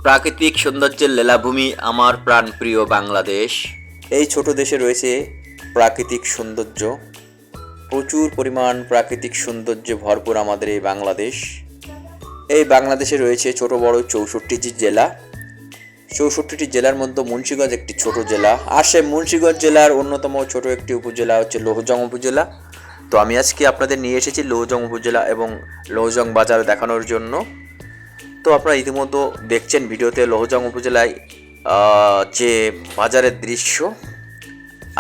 প্রাকৃতিক সৌন্দর্যের লীলাভূমি আমার প্রাণপ্রিয় বাংলাদেশ। এই ছোট দেশে রয়েছে প্রাকৃতিক সৌন্দর্য, প্রচুর পরিমাণ প্রাকৃতিক সৌন্দর্যে ভরপুর আমাদের এই বাংলাদেশ। এই বাংলাদেশে রয়েছে ছোট বড় 64টি জেলা। 64টি জেলার মধ্যে মুন্সিগঞ্জ একটি ছোট জেলা, আর সেই মুন্সিগঞ্জ জেলার অন্যতম ছোট একটি উপজেলা হচ্ছে লৌহজং উপজেলা। তো আমি আজকে আপনাদের নিয়ে এসেছি লৌহজং উপজেলা এবং লৌহজং বাজার দেখানোর জন্য। তো আপনারা ইতিমধ্যে দেখছেন ভিডিওতে লৌহজং উপজেলায় যে বাজারের দৃশ্য।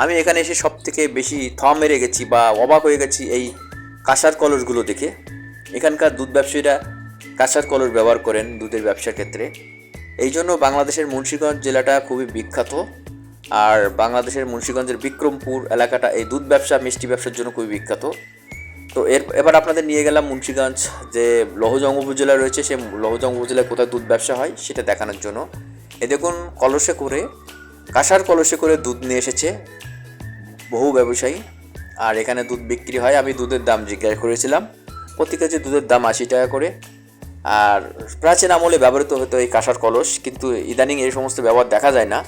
আমি এখানে এসে সব থেকে বেশি থ মেরে গেছি বা অবাক হয়ে গেছি এই কাঁসার কলসগুলো দেখে। এখানকার দুধ ব্যবসায়ীরা কাঁসার কলস ব্যবহার করেন দুধের ব্যবসার ক্ষেত্রে। এই জন্য বাংলাদেশের মুন্সিগঞ্জ জেলাটা খুবই বিখ্যাত, আর বাংলাদেশের মুন্সিগঞ্জের বিক্রমপুর এলাকাটা এই দুধ ব্যবসা মিষ্টি ব্যবসার জন্য খুবই বিখ্যাত। তো এবার আপনাদের নিয়ে গেলাম মুন্সিগঞ্জ যে লৌহজং উপজেলা রয়েছে, সেই লৌহজং উপজেলায় কোথায় দুধ ব্যবসা হয় সেটা দেখানোর জন্য। এ দেখুন কলসে করে, কাঁসার কলসে করে দুধ নিয়ে এসেছে বহু ব্যবসায়ী, আর এখানে দুধ বিক্রি হয়। আমি দুধের দাম জিজ্ঞাসা করেছিলাম, প্রতি কেজি দুধের দাম 80 টাকা করে। আর প্রাচীন আমলে ব্যবহৃত হতো এই কাঁসার কলস, কিন্তু ইদানিং এই সমস্ত ব্যবহার দেখা যায় না।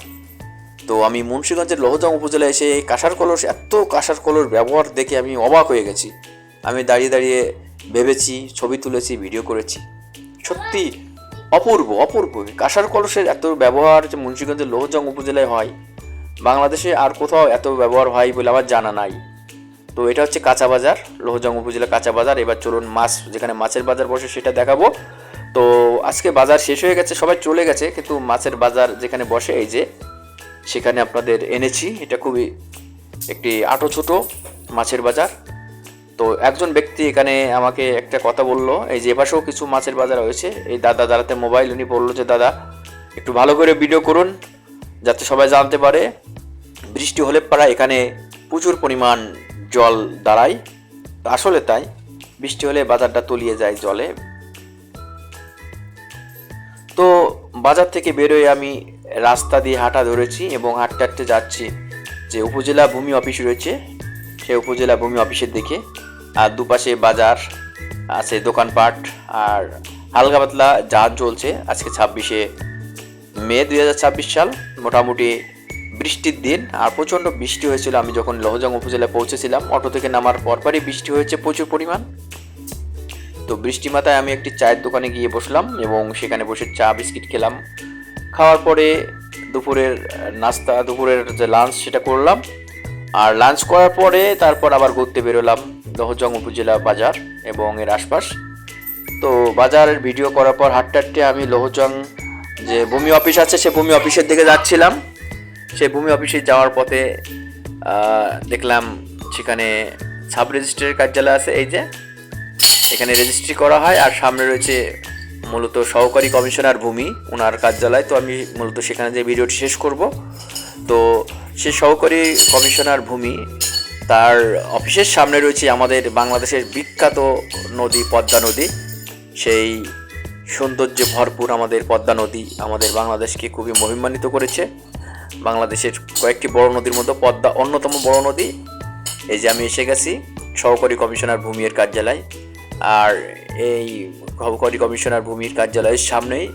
তো আমি মুন্সিগঞ্জের লৌহজং উপজেলায় এসে এই কাঁসার কলস, এত কাঁসার কলস ব্যবহার দেখে আমি অবাক হয়ে গেছি। আমি দাঁড়িয়ে দাঁড়িয়ে ভেবেছি, ছবি তুলেছি, ভিডিও করেছি। সত্যি অপূর্ব অপূর্ব কাঁসার কলসের এত ব্যবহার যে মুন্সিগঞ্জের লৌহজং উপজেলায় হয়, বাংলাদেশে আর কোথাও এত ব্যবহার হয় বলে আমার জানা নাই। তো এটা হচ্ছে কাঁচা বাজার, লৌহজং উপজেলা কাঁচা বাজার। এবার চলুন মাছ, যেখানে মাছের বাজার বসে সেটা দেখাবো। তো আজকে বাজার শেষ হয়ে গেছে, সবাই চলে গেছে, কিন্তু মাছের বাজার যেখানে বসে এই যে সেখানে আপনাদের এনেছি। এটা খুবই একটি আটো ছোটো মাছের বাজার। তো একজন ব্যক্তি এখানে আমাকে একটা কথা বললো, এই যে এপাশেও কিছু মাছের বাজার হয়েছে। এই দাদা দাঁড়াতে মোবাইল, উনি বললো যে দাদা একটু ভালো করে ভিডিও করুন যাতে সবাই জানতে পারে। বৃষ্টি হলে পারা এখানে প্রচুর পরিমাণ জল দাঁড়ায়, আসলে তাই বৃষ্টি হলে বাজারটা তলিয়ে যায় জলে। তো বাজার থেকে বেরোয় আমি রাস্তা দিয়ে হাঁটা ধরেছি এবং হাঁটতে হাঁটতে যাচ্ছি যে উপজেলা ভূমি অফিস রয়েছে, সেই উপজেলা ভূমি অফিসের দিকে। আর দুপাশে বাজার আছে, দোকানপাট, আর হালকা পাতলা যান চলছে। আজকে 26শে মে 2026 সাল, মোটামুটি বৃষ্টির দিন, আর প্রচণ্ড বৃষ্টি হয়েছিল। আমি যখন লৌহজং উপজেলায় পৌঁছেছিলাম, অটো থেকে নামার পরপরই বৃষ্টি হয়েছে প্রচুর পরিমাণ। তো বৃষ্টি মাথায় আমি একটি চায়ের দোকানে গিয়ে বসলাম এবং সেখানে বসে চা বিস্কিট খেলাম। খাওয়ার পরে দুপুরের নাস্তা, দুপুরের যে লাঞ্চ সেটা করলাম। আর লাঞ্চ করার পরে তারপর আবার ঘুরতে বেরোলাম লৌহজং উপজেলা বাজার এবং এর আশপাশ। তো বাজারের ভিডিও করার পর হাঁটতে হাঁটতে আমি লৌহজং যে ভূমি অফিস আছে সে ভূমি অফিসের দিকে যাচ্ছিলাম। সেই ভূমি অফিসে যাওয়ার পথে দেখলাম সেখানে সাব রেজিস্ট্রারের কার্যালয় আছে, এই যে এখানে রেজিস্ট্রি করা হয়। আর সামনে রয়েছে মূলত সহকারী কমিশনার ভূমি, ওনার কার্যালয়। তো আমি মূলত সেখানে যে ভিডিওটি শেষ করব। তো সে সহকারী কমিশনার ভূমি, তার অফিসের সামনে রয়েছে আমাদের বাংলাদেশের বিখ্যাত নদী পদ্মা নদী। সেই সৌন্দর্যে ভরপুর আমাদের পদ্মা নদী আমাদের বাংলাদেশকে খুবই মহিমান্বিত করেছে। বাংলাদেশের কয়েকটি বড় নদীর মধ্যে পদ্মা অন্যতম বড় নদী। এই যে আমি এসে গেছি সহকারী কমিশনার ভূমির কার্যালয়, আর এই সহকারী কমিশনার ভূমির কার্যালয়ের সামনেই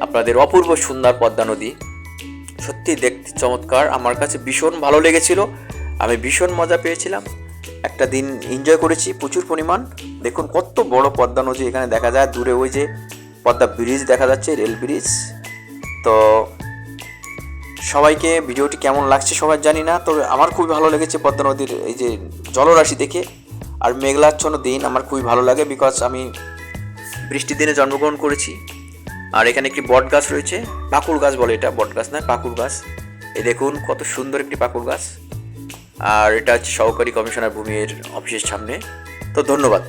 আপনাদের অপূর্ব সুন্দর পদ্মা নদী। সত্যি দেখতে চমৎকার, আমার কাছে ভীষণ ভালো লেগেছিল। আমি ভীষণ মজা পেয়েছিলাম, একটা দিন এনজয় করেছি প্রচুর পরিমাণ। দেখুন কত বড় পদ্মা নদী এখানে দেখা যায়, দূরে ওই যে পদ্মা ব্রিজ দেখা যাচ্ছে, রেল ব্রিজ। তো সবাইকে ভিডিওটি কেমন লাগছে সবাই জানি না, তবে আমার খুবই ভালো লেগেছে পদ্মা নদীর এই যে জলরাশি দেখে। আর মেঘলাচ্ছন্ন দিন আমার খুবই ভালো লাগে, বিকজ আমি বৃষ্টির দিনে জন্মগ্রহণ করেছি। আর এখানে একটি বট গাছ রয়েছে, পাকুড় গাছ বলে, এটা বট গাছ নয়, পাকুড় গাছ। এই দেখুন কত সুন্দর একটি পাকুড় গাছ। আর এটা হচ্ছে সহকারী কমিশনার ভূমির অফিসের সামনে। তো ধন্যবাদ।